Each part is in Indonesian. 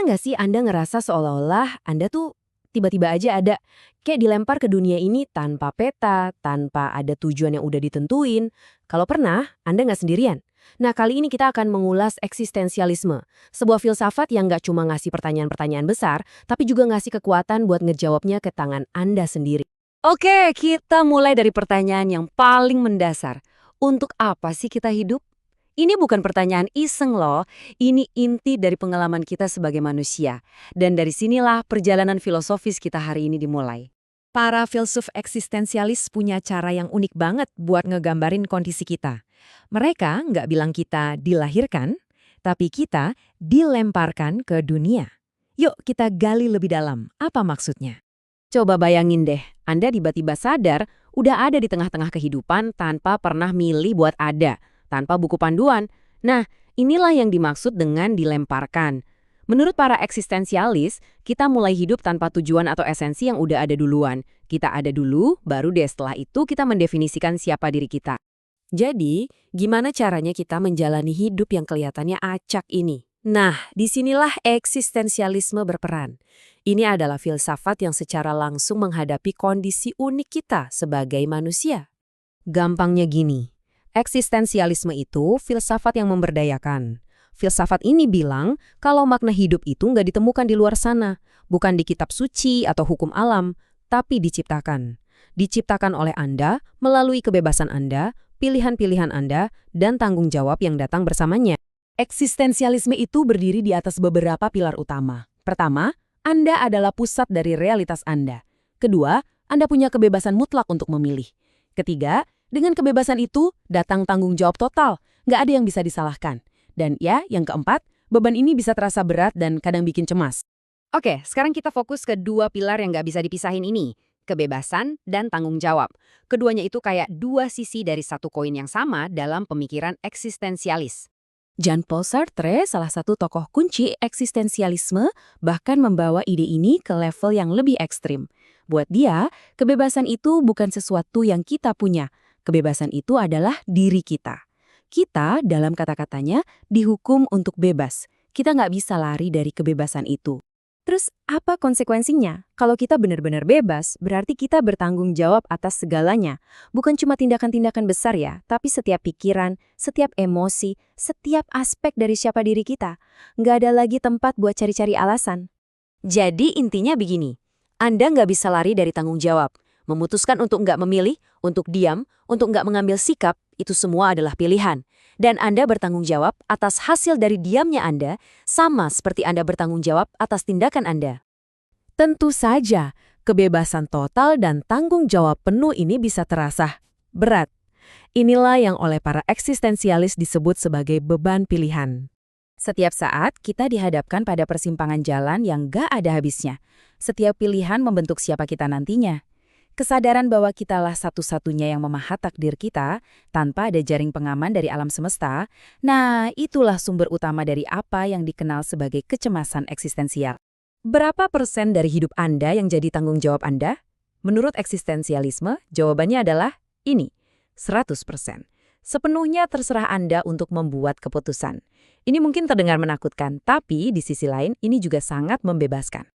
nggak sih Anda ngerasa seolah-olah Anda tuh tiba-tiba aja ada, kayak dilempar ke dunia ini tanpa peta, tanpa ada tujuan yang udah ditentuin? Kalau pernah, Anda nggak sendirian. Nah, kali ini kita akan mengulas eksistensialisme, sebuah filsafat yang nggak cuma ngasih pertanyaan-pertanyaan besar, tapi juga ngasih kekuatan buat ngejawabnya ke tangan Anda sendiri. Oke, kita mulai dari pertanyaan yang paling mendasar. Untuk apa sih kita hidup? Ini bukan pertanyaan iseng loh, ini inti dari pengalaman kita sebagai manusia. Dan dari sinilah perjalanan filosofis kita hari ini dimulai. Para filsuf eksistensialis punya cara yang unik banget buat ngegambarin kondisi kita. Mereka nggak bilang kita dilahirkan, tapi kita dilemparkan ke dunia. Yuk kita gali lebih dalam, apa maksudnya? Coba bayangin deh, Anda tiba-tiba sadar udah ada di tengah-tengah kehidupan tanpa pernah milih buat ada, tanpa buku panduan. Nah, inilah yang dimaksud dengan dilemparkan. Menurut para eksistensialis, kita mulai hidup tanpa tujuan atau esensi yang udah ada duluan. Kita ada dulu, baru deh setelah itu kita mendefinisikan siapa diri kita. Jadi, gimana caranya kita menjalani hidup yang kelihatannya acak ini? Nah, disinilah eksistensialisme berperan. Ini adalah filsafat yang secara langsung menghadapi kondisi unik kita sebagai manusia. Gampangnya gini, eksistensialisme itu filsafat yang memberdayakan. Filsafat ini bilang kalau makna hidup itu nggak ditemukan di luar sana, bukan di kitab suci atau hukum alam, tapi diciptakan. Diciptakan oleh Anda melalui kebebasan Anda, pilihan-pilihan Anda, dan tanggung jawab yang datang bersamanya. Eksistensialisme itu berdiri di atas beberapa pilar utama. Pertama, Anda adalah pusat dari realitas Anda. Kedua, Anda punya kebebasan mutlak untuk memilih. Ketiga, dengan kebebasan itu datang tanggung jawab total, nggak ada yang bisa disalahkan. Dan ya, yang keempat, beban ini bisa terasa berat dan kadang bikin cemas. Oke, sekarang kita fokus ke dua pilar yang nggak bisa dipisahin ini. Kebebasan dan tanggung jawab. Keduanya itu kayak dua sisi dari satu koin yang sama dalam pemikiran eksistensialis. Jean-Paul Sartre, salah satu tokoh kunci eksistensialisme, bahkan membawa ide ini ke level yang lebih ekstrim. Buat dia, kebebasan itu bukan sesuatu yang kita punya. Kebebasan itu adalah diri kita. Kita, dalam kata-katanya, dihukum untuk bebas. Kita nggak bisa lari dari kebebasan itu. Terus, apa konsekuensinya? Kalau kita benar-benar bebas, berarti kita bertanggung jawab atas segalanya. Bukan cuma tindakan-tindakan besar ya, tapi setiap pikiran, setiap emosi, setiap aspek dari siapa diri kita. Nggak ada lagi tempat buat cari-cari alasan. Jadi intinya begini, Anda nggak bisa lari dari tanggung jawab. Memutuskan untuk nggak memilih, untuk diam, untuk nggak mengambil sikap, itu semua adalah pilihan. Dan Anda bertanggung jawab atas hasil dari diamnya Anda, sama seperti Anda bertanggung jawab atas tindakan Anda. Tentu saja, kebebasan total dan tanggung jawab penuh ini bisa terasa berat. Inilah yang oleh para eksistensialis disebut sebagai beban pilihan. Setiap saat kita dihadapkan pada persimpangan jalan yang gak ada habisnya. Setiap pilihan membentuk siapa kita nantinya. Kesadaran bahwa kitalah satu-satunya yang memahat takdir kita tanpa ada jaring pengaman dari alam semesta, nah itulah sumber utama dari apa yang dikenal sebagai kecemasan eksistensial. Berapa persen dari hidup Anda yang jadi tanggung jawab Anda? Menurut eksistensialisme, jawabannya adalah ini, 100%. Sepenuhnya terserah Anda untuk membuat keputusan. Ini mungkin terdengar menakutkan, tapi di sisi lain ini juga sangat membebaskan.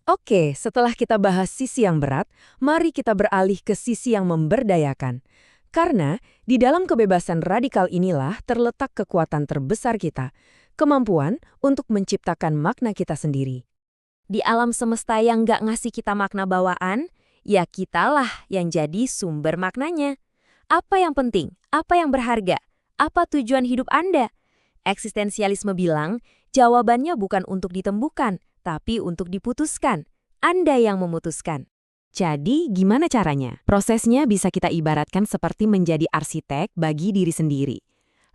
Oke, setelah kita bahas sisi yang berat, mari kita beralih ke sisi yang memberdayakan. Karena di dalam kebebasan radikal inilah terletak kekuatan terbesar kita, kemampuan untuk menciptakan makna kita sendiri. Di alam semesta yang nggak ngasih kita makna bawaan, ya kitalah yang jadi sumber maknanya. Apa yang penting? Apa yang berharga? Apa tujuan hidup Anda? Eksistensialisme bilang, jawabannya bukan untuk ditembukan, tapi untuk diputuskan. Anda yang memutuskan. Jadi, gimana caranya? Prosesnya bisa kita ibaratkan seperti menjadi arsitek bagi diri sendiri.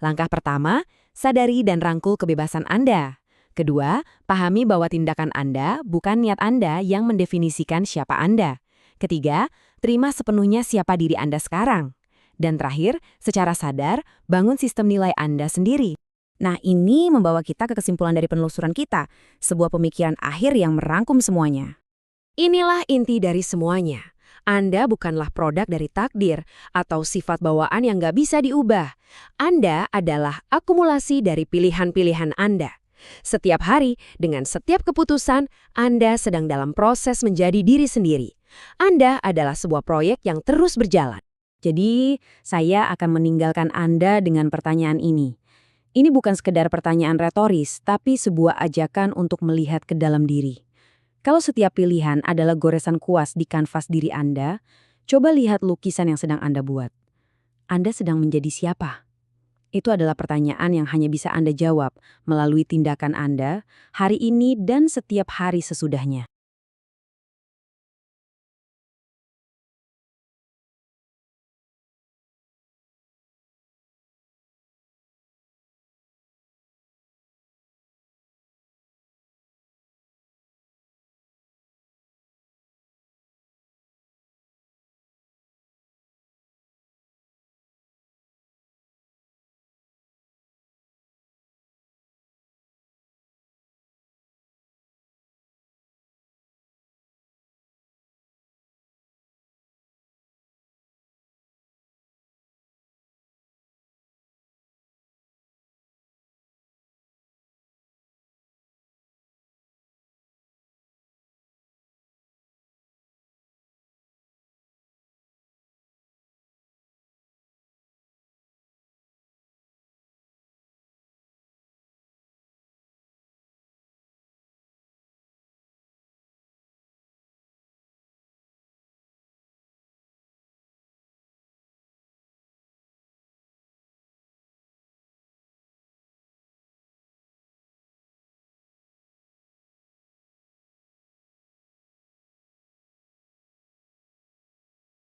Langkah pertama, sadari dan rangkul kebebasan Anda. Kedua, pahami bahwa tindakan Anda bukan niat Anda yang mendefinisikan siapa Anda. Ketiga, terima sepenuhnya siapa diri Anda sekarang. Dan terakhir, secara sadar, bangun sistem nilai Anda sendiri. Nah, ini membawa kita ke kesimpulan dari penelusuran kita, sebuah pemikiran akhir yang merangkum semuanya. Inilah inti dari semuanya. Anda bukanlah produk dari takdir atau sifat bawaan yang nggak bisa diubah. Anda adalah akumulasi dari pilihan-pilihan Anda. Setiap hari, dengan setiap keputusan, Anda sedang dalam proses menjadi diri sendiri. Anda adalah sebuah proyek yang terus berjalan. Jadi, saya akan meninggalkan Anda dengan pertanyaan ini. Ini bukan sekedar pertanyaan retoris, tapi sebuah ajakan untuk melihat ke dalam diri. Kalau setiap pilihan adalah goresan kuas di kanvas diri Anda, coba lihat lukisan yang sedang Anda buat. Anda sedang menjadi siapa? Itu adalah pertanyaan yang hanya bisa Anda jawab melalui tindakan Anda hari ini dan setiap hari sesudahnya.